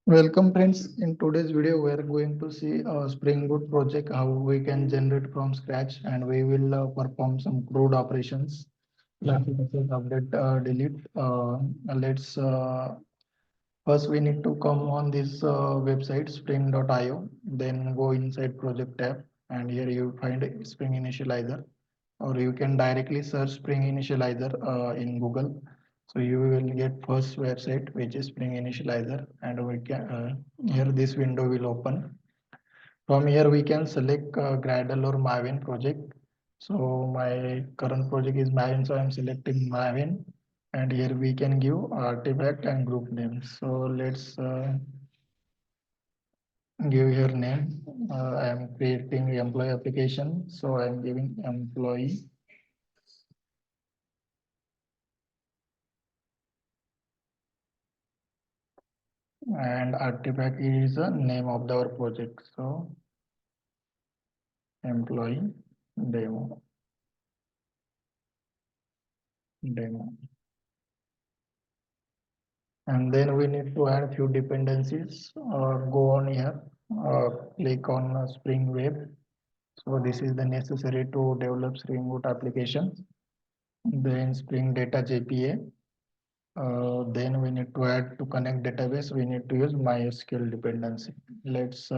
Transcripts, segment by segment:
Welcome friends. In today's video, we are going to see a Spring Boot project, how we can generate from scratch, and we will perform some CRUD operations, like update, delete. Let's First we need to come on this website spring.io, then go inside project tab, and here you find Spring Initializer, or you can directly search Spring Initializer in Google. So you will get first website which is Spring Initializer, and we can here this window will open. From here we can select Gradle or Maven project. So my current project is Maven, so I'm selecting Maven, and here we can give artifact and group names. So let's give your name. I am creating employee application, so I am giving employee. And artifact is the name of our project, so employee demo. And then we need to add few dependencies. Go on here, click on Spring Web. So this is the necessary to develop Spring Boot application. Then Spring Data JPA. Then we need to add to connect database. We need to use MySQL dependency. Let's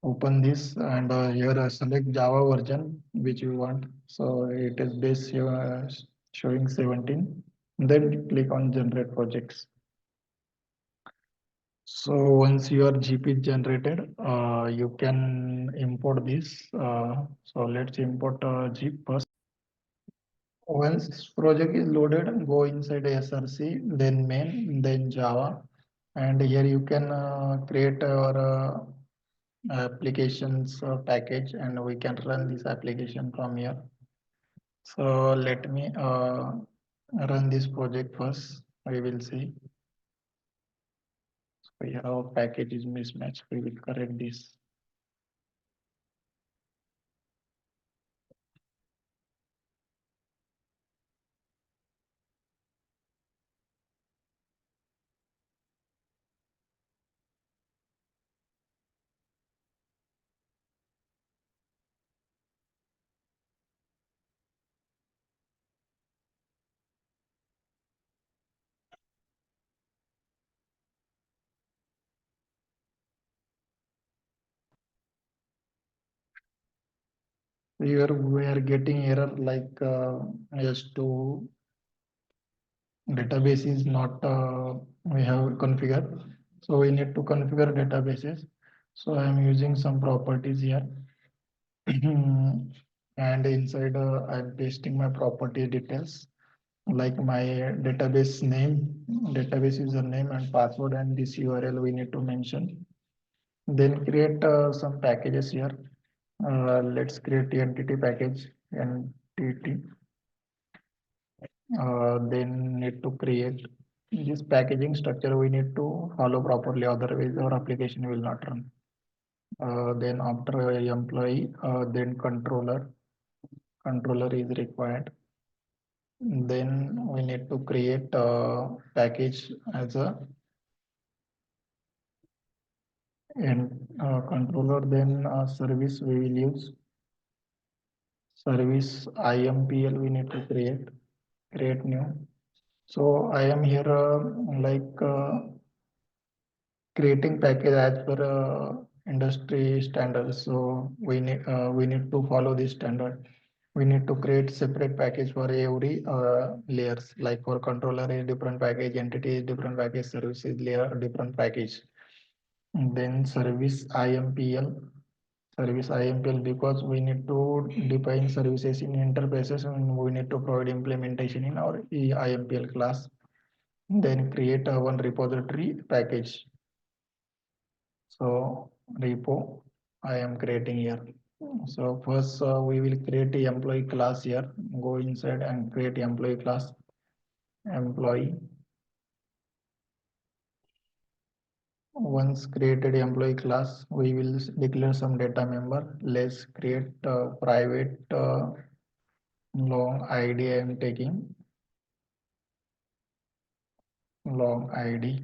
open this, and here select Java version which you want. So it is base showing 17. Then click on generate projects. So once your GP is generated, you can import this. So let's import GP first. Once project is loaded, go inside SRC, then main, then Java, and here you can create our applications package, and we can run this application from here. So let me run this project first. We will see. So here our package is mismatched. We will correct this. Here we are getting error like S2 database is not we have configured. So we need to configure databases. So I am using some properties here. And inside I'm pasting my property details like my database name, database username and password, and this URL we need to mention. Then create some packages here. Let's create the entity package, entity. Then need to create this packaging structure. We need to follow properly, otherwise our application will not run. Then after employee, then controller is required. Then we need to create a package as a and controller. Then service we will use service IMPL. We need to create new. So I am here like creating package as per industry standards. So we need to follow this standard. We need to create separate package for every layers. Like for controller is different package, entity is different package, service is layer different package. And then service IMPL, because we need to define services in interfaces, and we need to provide implementation in our IMPL class. Then create a one repository package. So repo I am creating here. So first we will create the employee class here. Go inside and create employee class. Employee. Once created employee class, we will declare some data member. Let's create a private long ID. I am taking long ID.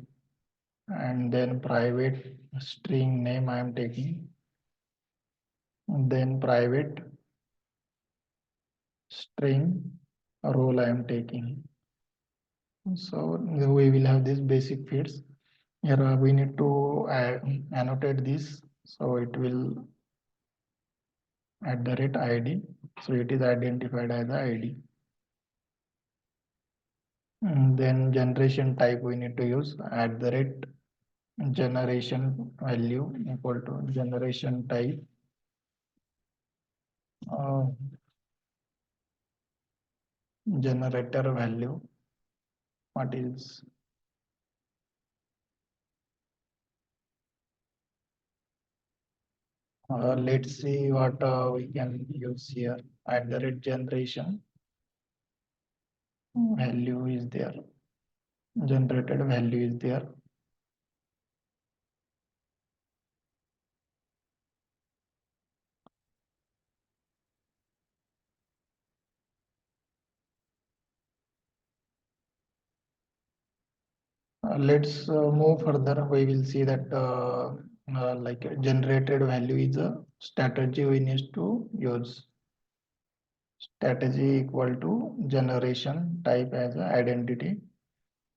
and then private string name I am taking, then private string role I am taking. So we will have these basic fields. Here we need to annotate this, so it will @ID, so it is identified as the ID. And then generation type we need to use @generation value equal to generation type uh, generator value. What is let's see what we can use here. @generation value is there, generated value is there. Let's move further. We will see that like generated value is a strategy we need to use. Strategy equal to generation type as a identity.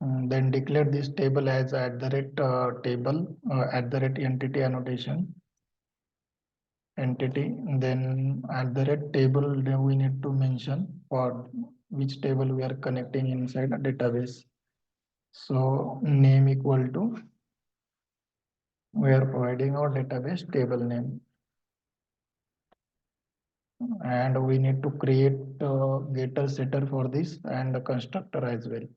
Then declare this table as table entity annotation entity. Then table we need to mention for which table we are connecting inside a database. So name equal to, we are providing our database table name, and we need to create getter setter for this and a constructor as well.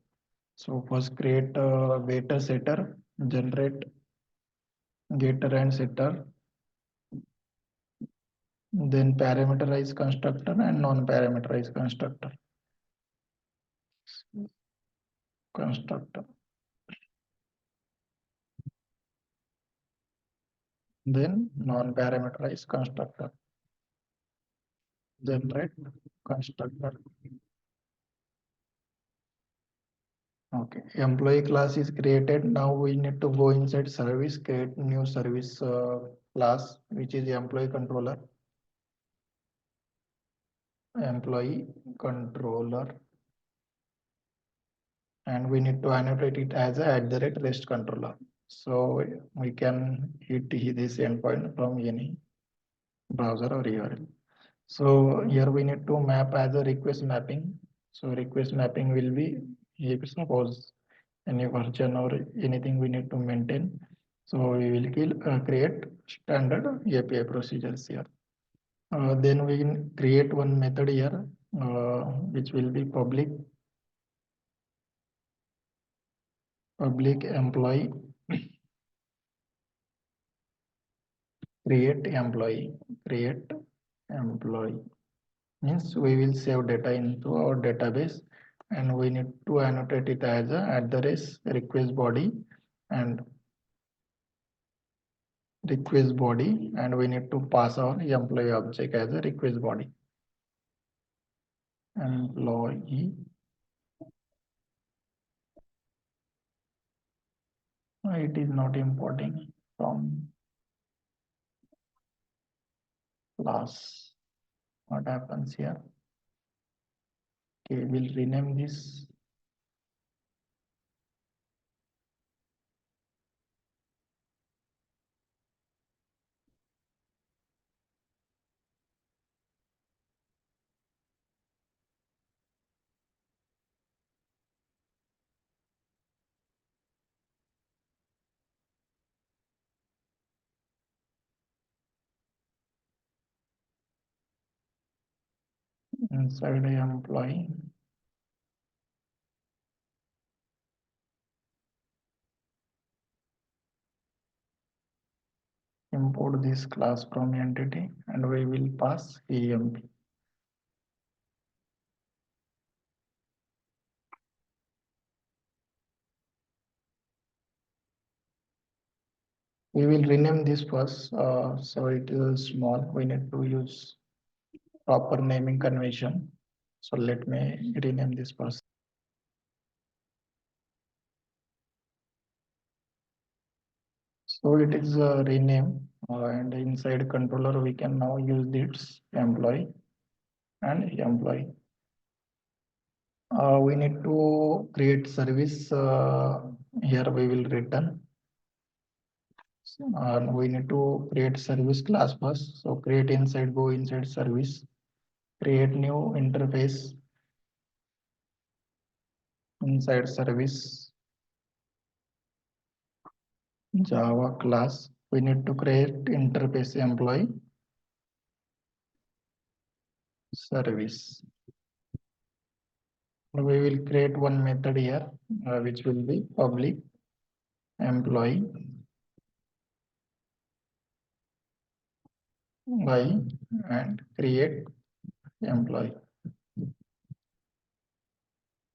So first create a getter setter, generate getter and setter, then parameterize constructor and non-parameterized constructor, then non-parameterized constructor, generate constructor. Okay, employee class is created. Now we need to go inside service, create new service class, which is employee controller. Employee controller, and we need to annotate it as a @REST controller. So we can hit this endpoint from any browser or URL. So here we need to map as a request mapping. So request mapping will be, if suppose any version or anything we need to maintain. So we will create standard API procedures here. Then we can create one method here, which will be public employee create employee means we will save data into our database, and we need to annotate it as a request body and we need to pass our employee object as a request body. Employee, it is not importing from class. What happens here? Okay, we'll rename this. Inside employee, import this class from entity, and we will pass emp. We will rename this first, so it is small. We need to use proper naming convention. So let me rename this first. So it is rename and inside controller we can now use its employee and employee. We need to create service. Here we will return. We need to create service class first. So create inside, go inside service, create new interface inside service, Java class. We need to create interface employee service. We will create one method here, which will be public employee by and create employee.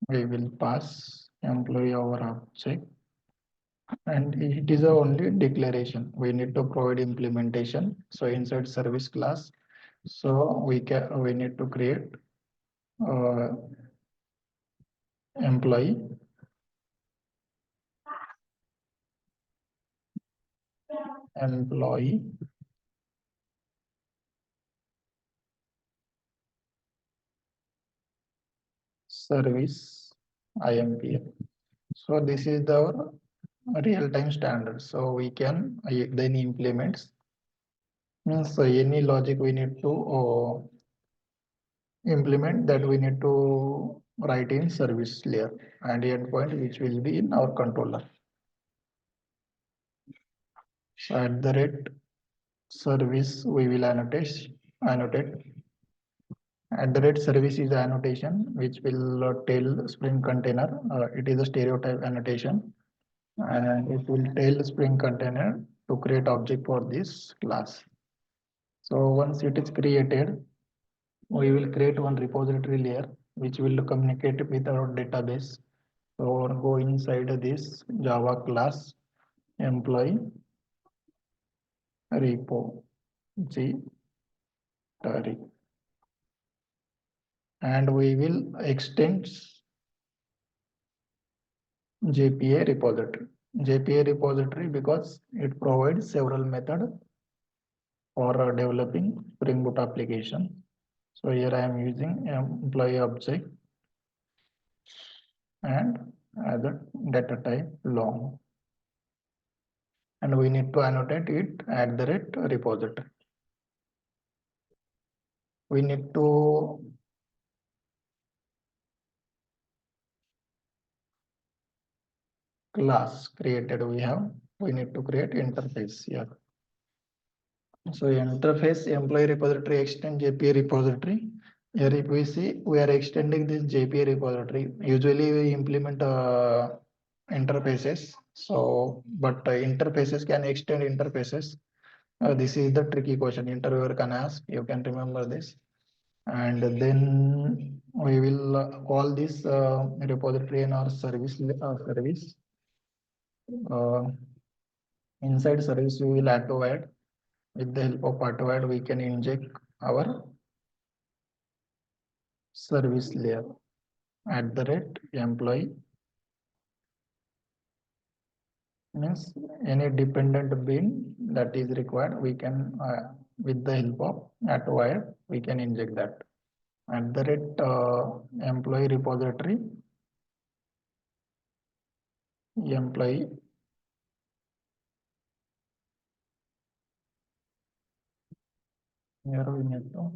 We will pass employee our object, and it is a only declaration. We need to provide implementation. So inside service class, so we need to create uh, employee service IMPF. So this is the real-time standard. So we can then implement, means any logic we need to implement, that we need to write in service layer and endpoint which will be in our controller. So at the rate service we will annotate. At the rate service is the annotation which will tell Spring container. It is a stereotype annotation, and it will tell Spring container to create object for this class. So once it is created, we will create one repository layer which will communicate with our database. So go inside this Java class employee repository, and we will extend JPA repository. JPA repository because it provides several methods for developing Spring Boot application. So here I am using employee object and other data type long, and we need to annotate it at the rate repository. We need to class created. We need to create interface here. So interface employee repository extend JPA repository. Here if we see, we are extending this JPA repository. Usually we implement interfaces. So, but interfaces can extend interfaces. This is the tricky question interviewer can ask. You can remember this. And then we will call this repository in our service. Inside service, we will add to add. With the help of auto-add, we can inject our service layer at the rate employee, means any dependent bean that is required, we can with the help of auto-add, we can inject that at the rate employee repository employee here we need to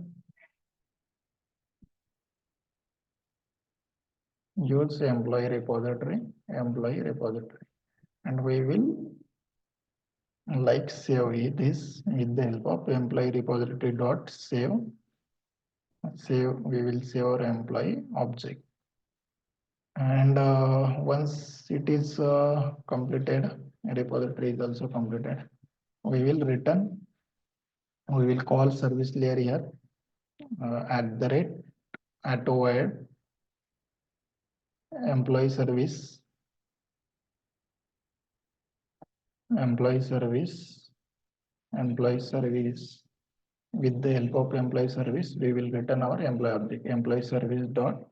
use employee repository, and we will like save this with the help of employee repository dot save. We will save our employee object, and once it is completed, repository is also completed, we will return. We will call service layer here at the rate auto-add employee service employee service with the help of employee service, we will return our employee object, employee service dot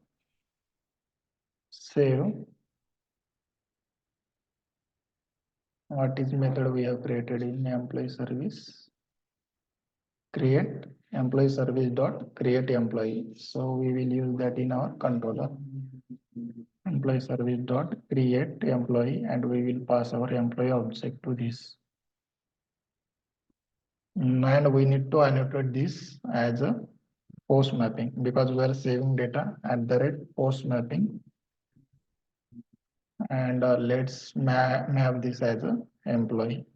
save What is method we have created in employee service? Create employee service dot create employee. So we will use that in our controller. Employee service dot create employee, and we will pass our employee object to this. And we need to annotate this as a post mapping because we are saving data at the rate post mapping. And let's map this as a employee.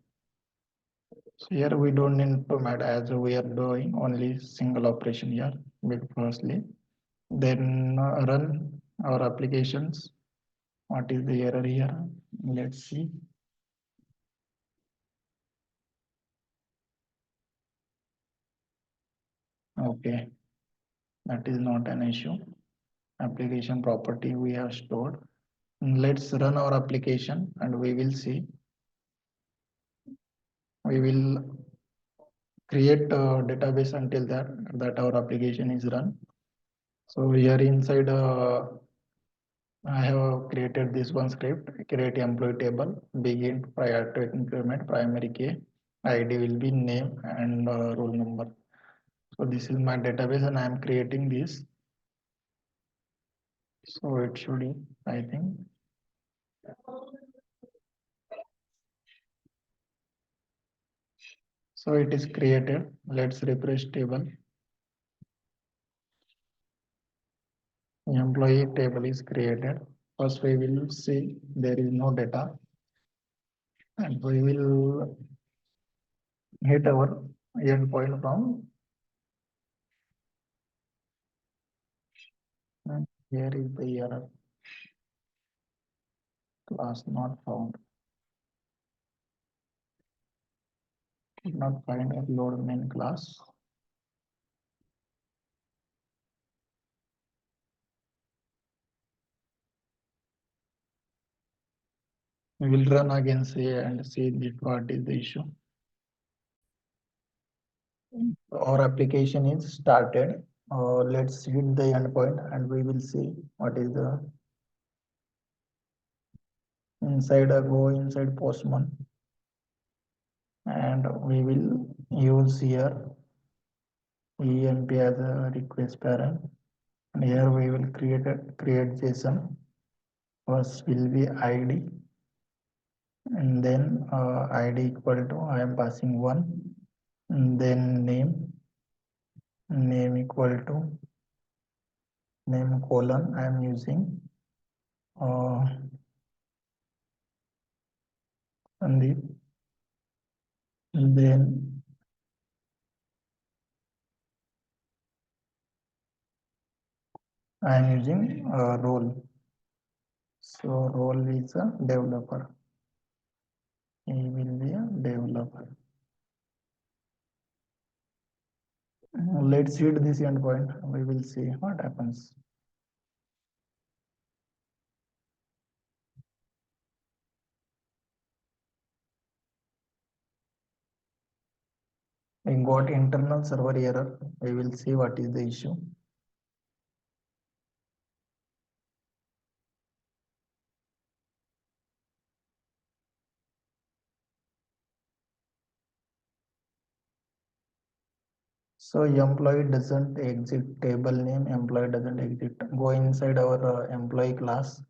So here we don't need to map as we are doing only single operation here. Firstly, then run our applications. What is the error here? Let's see. Okay, that is not an issue. Application property we have stored. Let's run our application and we will see. We will create a database until that our application is run. So here inside I have created this one script, create employee table, begin prior to increment, primary key, ID will be name and roll number. So this is my database and I am creating this. So it should be, I think. So it is created. Let's refresh table. Employee table is created. First we will see there is no data and we will hit our endpoint from and here is the error class not found. Could not find upload main class. We will run again say and see what is the issue. Our application is started. Let's hit the endpoint and we will see what is the inside go inside postman and we will use here emp as a request parent and here we will create JSON. First will be ID and then ID equal to I am passing 1 and then name equal to name colon I am using Sandeep and then I am using role. So role is a developer. He will be a developer. Let's hit this endpoint. We will see what happens. We got internal server error. We will see what is the issue. So employee doesn't exit table name, employee doesn't exit. Go inside our employee class.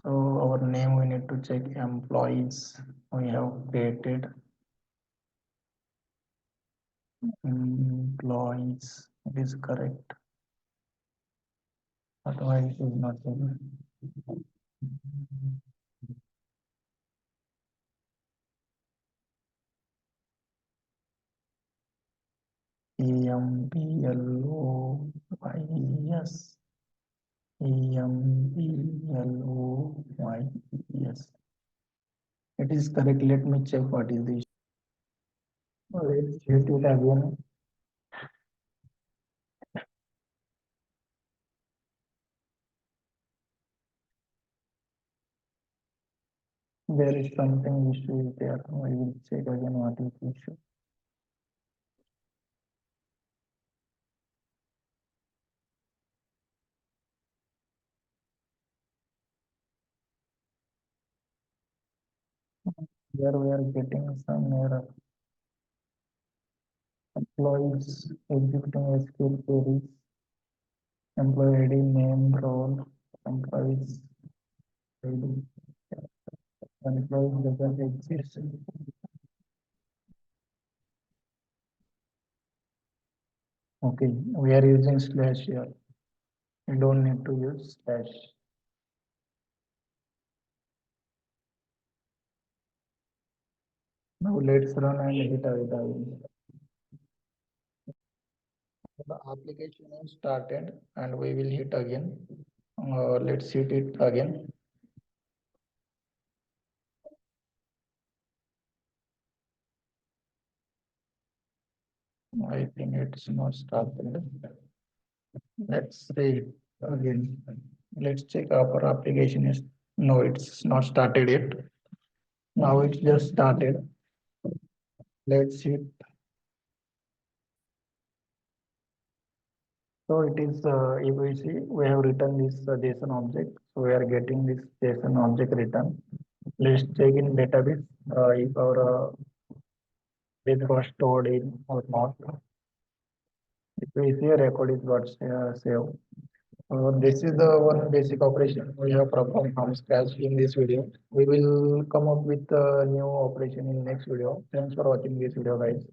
So our name we need to check employees. We have created employees. It is correct. Otherwise it is not good. EMPLOYES. EMPLOYES. It is correct. Let me check what is the issue. Let's hit it again. There is something issue is there. We will check again what is the issue. Here we are getting some error. Employees executing SQL queries, employee ID, name, role, employees ID, employees doesn't exist. Okay, we are using slash here. We don't need to use slash. Now let's run and hit it again. The application is started and we will hit again. Let's hit it again. I think it's not started. Let's say it again. Let's check our application is, no, it's not started yet. Now it's just started. Let's hit. So it is, if we see, we have written this JSON object. So we are getting this JSON object return. Let's check in database if our this was stored in or not. If we see a record is got saved. This is the one basic operation we have performed from scratch in this video. We will come up with a new operation in next video. Thanks for watching this video, guys.